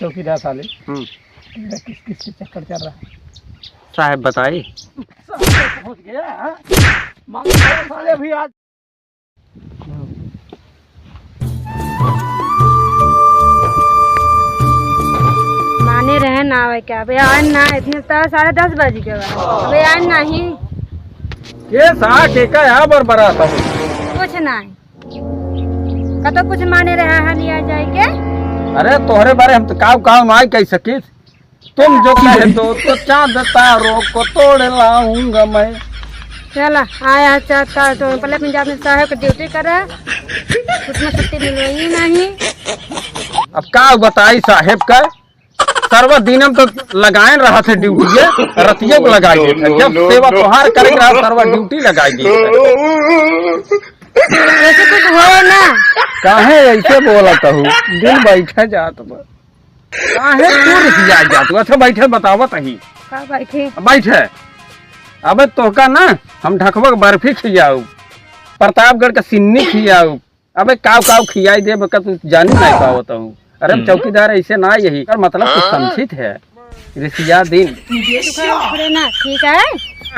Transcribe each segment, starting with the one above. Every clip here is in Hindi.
चौकीदार साले किस किस से चक्कर चल रहा है साहब बताइए। पहुंच गया हाँ? साले अभी आज माने रहे ना भाई क्या भैया आज ना इतने 10:30 बज गए अबे आज नहीं ये सा के का यहाँ बरबरा था कुछ नहीं कतो कुछ माने रहे है नहीं आ जाए के। अरे तोहरे बारे हम तो काव ना कह सकी तुम जो कहे तो चांद तारों को तोड़ लाऊंगा मैं। चला आया चाहता तो पहले अपने जाने साहब की ड्यूटी कर रहा है उसमें छुट्टी मिल रही नहीं। अब का बताई साहेब का सर्व दिनम तो लगाए रहा थे ड्यूटी रतियों को लगाई थे जब सेवा त्योहार करे रहा सर्व ड्यूटी लगाई दी ऐसे कुछ हो ना काहे ऐसे बोला हूँ दिन बैठे जात काहे जात अच्छा बैठे बतावत ही बैठे। अब तोहका ना हम ढकबक बर्फी खियाऊ प्रतापगढ़ का सिन्नी खियाऊ अबे काव काव खियाई दे तू जानी नहीं पावत हूँ। अरे चौकीदार ऐसे ना यही कर मतलब कुछ समझित है रिसिया दिन ठीक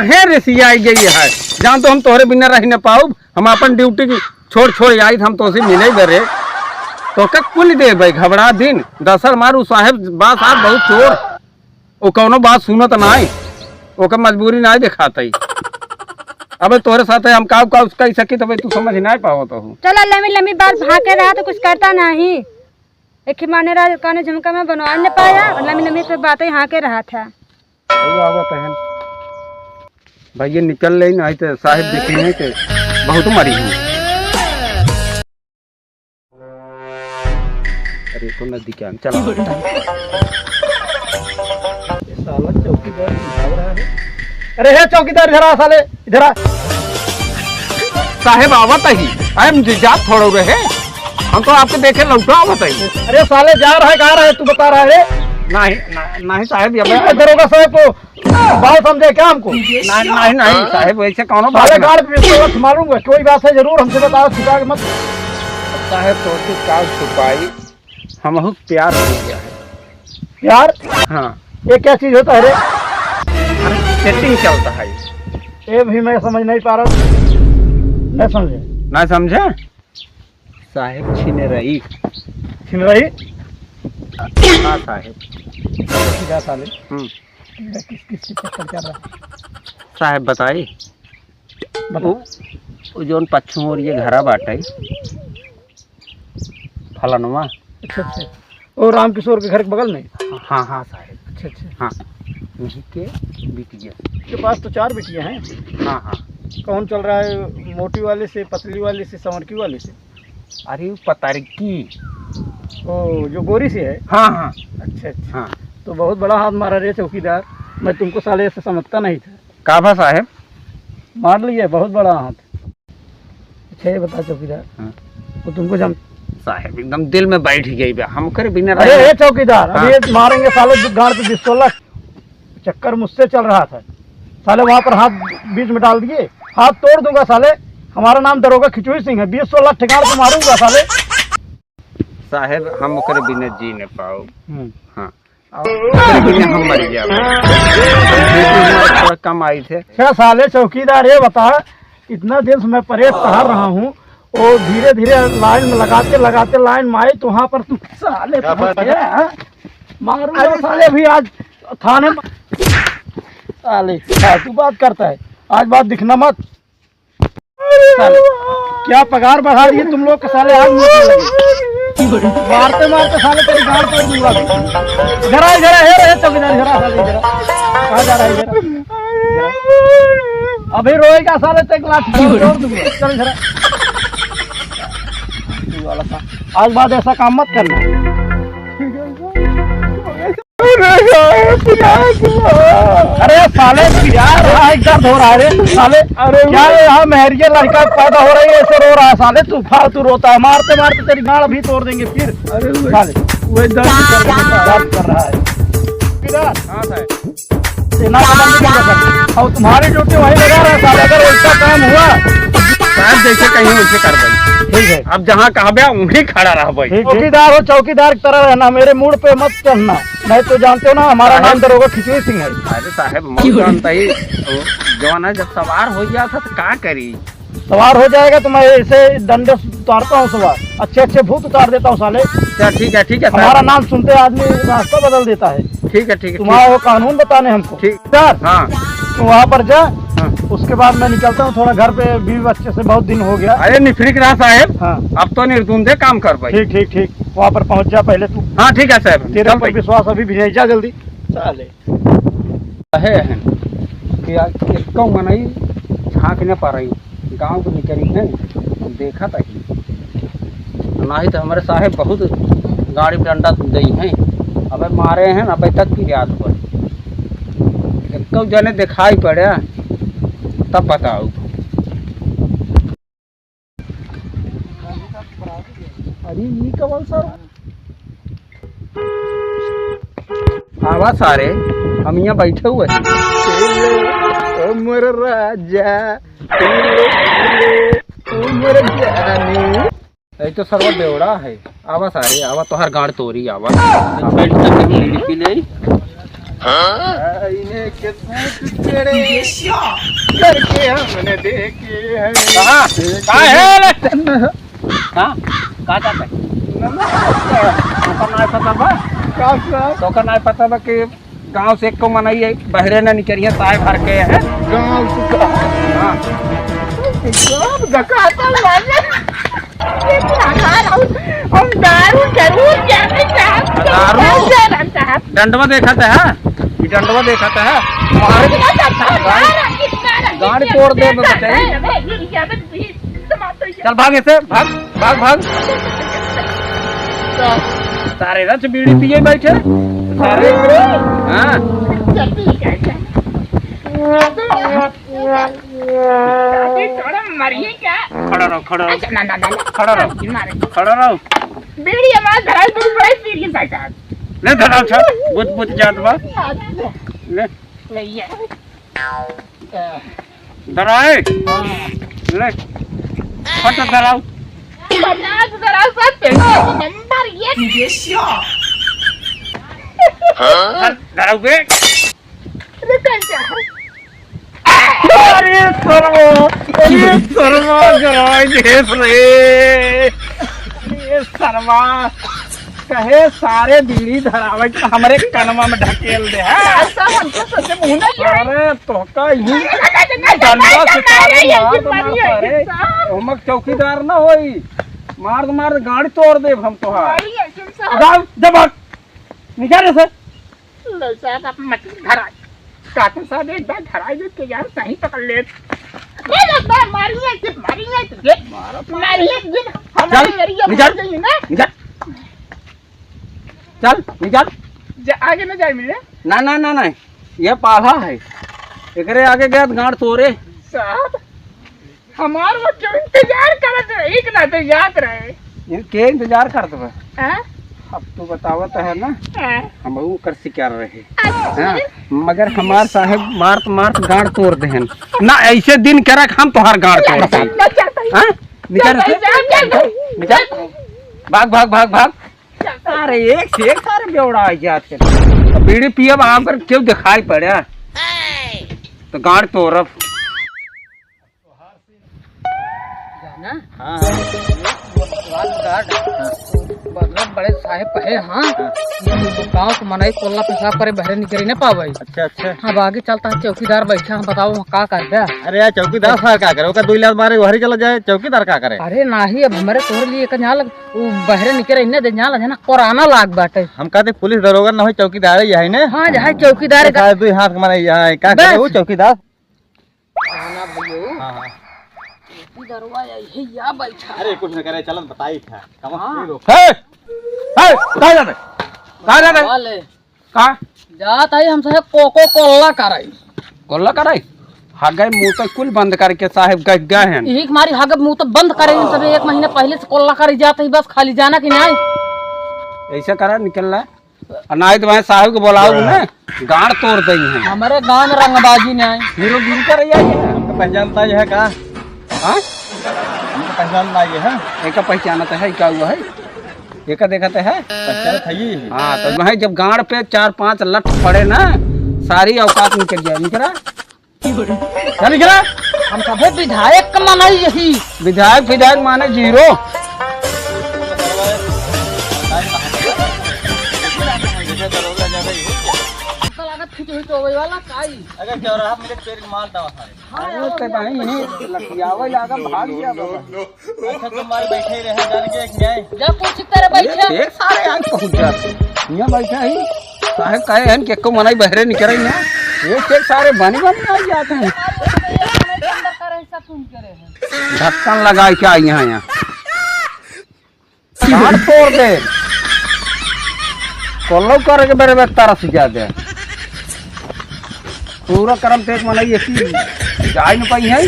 है रिसिया आई गई है जान तो हम तोहरे बिना रह न पाऊ हम अपन ड्यूटी की छोड़ आई हम तो मिले गरे तो का कुल दे भाई घबरा दिन दसल मारू साहेब बात आप बहुत चोर वो कौनो बात सुनत नहीं ओके मजबूरी नहीं दिखाता ही। अबे तोहरे साथ हम काव कह सकी तो तू समझ नहीं पाओ तो चलो लम्बी लम्बी बात भागे रहा तो कुछ करता नहीं एक माने रहा काने झुमका में बनवा न पाया और लम्बी लम्बी तो बातें यहाँ के रहा था भैया निकल ले नहीं तो साहेब देखी नहीं तो बहुत मारी हूँ। अरे तो नदी क्या चला चौकीदार भाग रहा है। अरे है चौकीदार इधर आ साले इधर आ साहेब आवत ही हम जात थोड़ो रहे हम तो आपके देखे लौटा आवत ही। अरे साले जा रहा है कहाँ रहा है तू बता रहा है नहीं साहेब दरोगा साहब को बात समझे क्या हमको नहीं साहेब वैसे कौन साले गाड़ पे मारूंगा कोई बात है जरूर हमसे बताओ छुपा के मत। साहेब तो काल छुपाई हम बहुत प्यार हो गया है प्यार हाँ ये क्या चीज होता है रे सेटिंग चलता है ये भी मैं समझ नहीं पा रहा नहीं समझे ना समझे साहेब छीने रही हाँ साहेब साले किस किस से चक्कर चल रहा है साहेब बताइए। वो जो पश्चिम और ये घरा बाटे फलनवा अच्छा और राम किशोर के घर के बगल में हाँ साहेब अच्छा हाँ यही के बिटिया के पास तो 4 बिटियां हैं। हाँ कौन चल रहा है मोटी वाले से पतली वाले से संवरकी वाले से। अरे पतारकी ओ जो गोरी से है हाँ अच्छा हाँ तो बहुत बड़ा हाथ मारा रे चौकीदार मैं तुमको साले से समझता नहीं था। काबा साहेब मार लिया बहुत बड़ा हाथ। अच्छा ये बता चौकीदार हाँ। वो तुमको जम साहेब एकदम दिल में बैठ गई हम कर बिना अरे चौकीदार हाँ। अभी मारेंगे साले गाड़ पे 16 चक्कर मुझसे चल रहा था साले वहाँ पर हाथ बीच में डाल दिए हाथ तोड़ दूंगा साले। हमारा नाम दरोगा खिचुई सिंह है 20-16 ठिकाने पे मारूंगा साले। साहेब हम ओकर बिना जी न पाओ हाँ हम मर गया कम आई थे क्या साले चौकीदार ये बता इतना दिन से मैं परेश सहार रहा हूँ और धीरे धीरे लाइन में लगाते लाइन में आई तो वहाँ पर तुम साले मारूंगा साले भी आज थाने में साले तू बात करता है आज बात दिखना मत साले क्या पगार बढ़ा दिए तुम लोग के साले आज मारते साले तेरी गाड़ तोड़ दूंगा। इधर है चौकीदार इधर कहाँ जा रहा है इधर अभी रोएगा साले तेरे लाठी तोड़ दूंगा। चल इधर आज बाद ऐसा काम मत करना। अरे साले यार दर्द हो रहा है रे साले। अरे क्या यहाँ मेहरिया लड़का पैदा हो रही है ऐसे रो रहा है साले तू फालतू रोता है मारते तेरी गाड़ भी तोड़ देंगे फिर। अरे साले वो दर्द कर रहा है हाँ और तुम्हारी ड्यूटी वही लगा रहा है साले। अगर उसका काम हुआ जैसे कहीं वैसे कर भाई ठीक है। अब जहाँ कहा वहीं खड़ा रह भाई। चौकीदार हो, चौकीदार की तरह रहना, मेरे मूड पे मत चढ़ना। नहीं तो जानते हो ना हमारा नाम दरोगा खिचड़ी सिंह है। अरे साहब मैं जानता ही जवान है, जब सवार हो गया था तो क्या करी। सवार हो जाएगा तो मैं ऐसे डंडे उतारता हूँ सवार, अच्छे अच्छे भूत उतार देता हूँ साले। अच्छा ठीक है हमारा नाम सुनते आदमी रास्ता बदल देता है। ठीक है तुम्हारा वो कानून बताने हमको। ठीक सर हाँ तो वहाँ पर जा। हाँ। उसके बाद मैं निकलता हूँ, थोड़ा घर पे बीवी बच्चे से बहुत दिन हो गया। अरे निफरिक रहा साहब। हाँ अब तो निर्दुम से काम कर भाई। ठीक ठीक ठीक, वहाँ पर पहुँच जा पहले तू। हाँ ठीक है साहब, तेरे पर विश्वास अभी भी नहीं, जा जल्दी साले। है कि इसको मनाई झाँक न पा रही गाँव को निकली है, देखा था नहीं तो हमारे साहेब बहुत गाड़ी में डंडा गई हैं, अब मारे हैं अब तक की याद पर एक जने दिखाई पड़ा तब बताओ। अरे ये कौन सर आवाज सारे हम यहाँ बैठे हुए हैं। उमर राजा उमर जानी, ये तो सर्व बेवड़ा है। आवा सारे आवा तो हर गाड़ तोरी आवा बेल्ट तक हम लिपि ले इन्हें कितने तेरे करके हमने देखे हैं। कहाँ कहाँ है रे कहाँ कहाँ जाता है तो का नहीं पता बा कि गांव से एक को मनाई है बहरे न निकलिए साए भर के है गाँव सुखा हाँ सब दकाता लागे। हम दारू जरूर जाने चाहते दारू डंडवा देखा था ये डंडवा देखा था गाड़ी तोड़ दे चल भाग ऐसे भाग भाग भाग सारे रच बीड़ी पिए बैठे सारे हाँ मरिए क्या? खड़ा रहो खड़ा रहो ना ना ना खड़ा रहो खड़ा रहो बीड़ी हमारा धराई दूर बड़े पीर की साइड ले धराओ छ बुत बुत जात बा ले ले धराए ले फट धराओ 50 जरा सा नंबर ये धराओ बे अरे सर्वा जराय देश रे ये सर्वा कहे सारे बीड़ी धरावे के हमरे कनमा में ढकेल दे है ऐसा हमको सोचे मुंह ना अरे तो का ही डंडा से मार सारे हमक चौकीदार ना होई मार गाड़ी तोड़ दे हम तोहार जाओ जब निकाल से साहब आप मत धरा काटन साहब एक बार धराई दे के यार सही पकड़ ले ये लगता है मारिए तुझे मारिए हमारे एरिया में निकाल गई ना निकाल चल निकाल आगे न जाए मिले ना ना ना नहीं ये पाला है एकरे आगे गया गाड़ तोरे साहब हमार वो क्यों इंतजार करत रहे एक ना तो याद रहे इनके इंतजार कर दो हैं अब तू बतावत है ना हम वो कर शिकार रहे अच्छा हाँ, मगर हमार साहेब मारत गाड़ तोड़ देहन ना ऐसे दिन करक हम तोहार गाड़ तोड़ दे ना चाहता हाँ निकल निकल भाग भाग भाग भाग अरे एक से एक सारे बेवड़ा आ जाते बीड़ी पियब आम कर क्यों दिखाई पड़ा तो गाड़ तोड़ब हाँ बड़े साहेब कहे हाँ गाँव को मनाई कोल्ला पेशाब करे बहरे निकल नहीं पावे। अच्छा अच्छा अब आगे चलता है चौकीदार बैठा हम बताओ का कर दे। अरे यार चौकीदार साहब क्या करे, उसका 2 लाख मारे वही चला जाए, चौकीदार क्या करे। अरे नहीं अब हमारे तोहर लिए यहाँ लग वो बहरे निकले इन्हें दे यहाँ लगे ना कोराना लाग बाटे हम कहते पुलिस दरोगा ना हो चौकीदार यही ने। हाँ जहाँ चौकीदार का 2 हाथ मारे यहाँ क्या करे वो चौकीदार। अरे कुछ न करे चलन बताई था जात है हमसे कोको कोल्ला कराई कोल्ला कराई हागे मुंह तो कुल बंद करके साहेब गए हैं यही हमारी हागे मुंह तो बंद करे सब 1 महीने पहले से कोल्ला करी जाते ही बस खाली जाना कि नहीं ऐसा करा निकलना नहीं तो वहाँ साहब को बोलाओ ना गाड़ तोड़ देंगे हैं हमारे गांव में रंगबाजी नहीं हीरो गिर कर हमको पहचानता है का हाँ पहचान ना ये है एक पहचाना तो है, क्या हुआ है एक देखा तो है। पहचान था ये। हाँ तो वही जब गाड़ पे 4-5 लठ पड़े ना, सारी औकात निकल जाए। निकला क्या निकला? हम सभी विधायक का माना यही। विधायक माने जीरो। अगर क्या रहा मेरे पेड़ माल दवा भाग गया बाबा। अच्छा तुम मार बैठे रहे डर के न्याय जब कुछ तरह बैठे ये सारे आज पहुंच जाते यहाँ बैठा ही साहेब कहे हैं कि को मनाई बहरे निकल रही है। ये सारे बनी आ जाते हैं। ढक्कन लगा के आई यहाँ काट तोड़ दे कोल्लो करके मेरे में तरस जाते पूरा कर्म तेज मनाई ऐसी जा नहीं पाई है।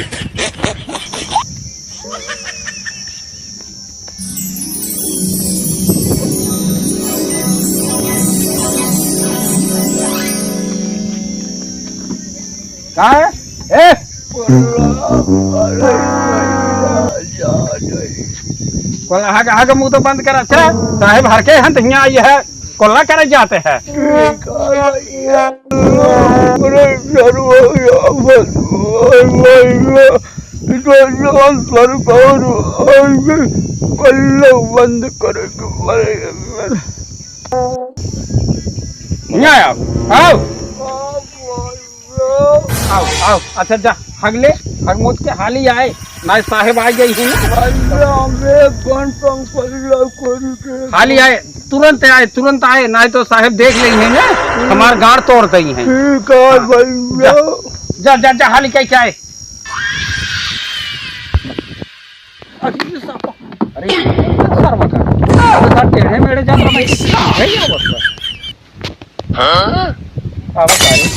क्या है ए कोल्ला आगे मुंह तो बंद करा। अच्छा साहेब हर के हैं तो यहाँ आई है कोल्ला करे जाते हैं। बंद करेंगे आओ आओ आओ। अच्छा जा हगले हगमोत के हाली आए ना साहेब आ गई है हाली आए तुरंत आए ना तो साहेब देख ली है ना हमारे गाड़ तोड़ गई है। जा जा जा हाली क्या आए। अरे टेढ़े मेढ़े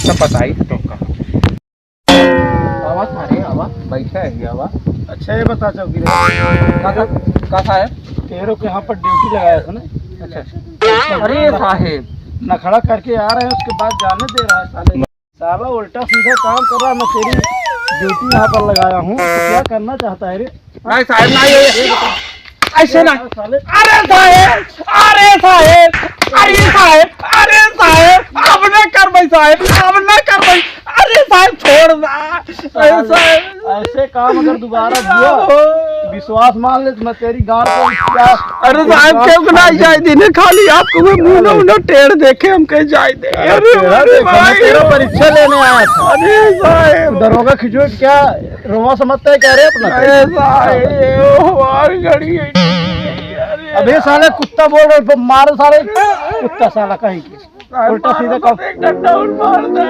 सब बताई बैठा है आवाज। अच्छा ये बता चौकी का साहेब तेरों के यहाँ पर ड्यूटी लगाया था ना। अच्छा अरे साहेब न खड़ा करके आ रहे हैं उसके बाद जाने दे रहा है साले साला उल्टा सीधा काम कर रहा है। मैं तेरी ड्यूटी यहाँ पर लगाया हूँ तो क्या करना चाहता है रे? नहीं साहेब ना ये ऐसे ना। साले अरे साहेब अब न कर भाई साहेब अब न कर भाई। अरे साहेब छोड़ ना ऐसे काम अगर दोबारा हुआ विश्वास मान ले तो मैं तेरी गांड को क्या। अरे साहब क्यों ना जाए दिन खाली आपको मैं मुंह टेढ़ देखे हम कहीं जाए दे। तेरा परीक्षा लेने आया था। अरे साहब दरोगा खिंचो क्या रोमा समझता है क्या रे अपना? अरे साहब गाड़ी अबे साले कुत्ता बोल रहे मारो साले कुत्ता साला कहीं उल्टा सीधा मार दे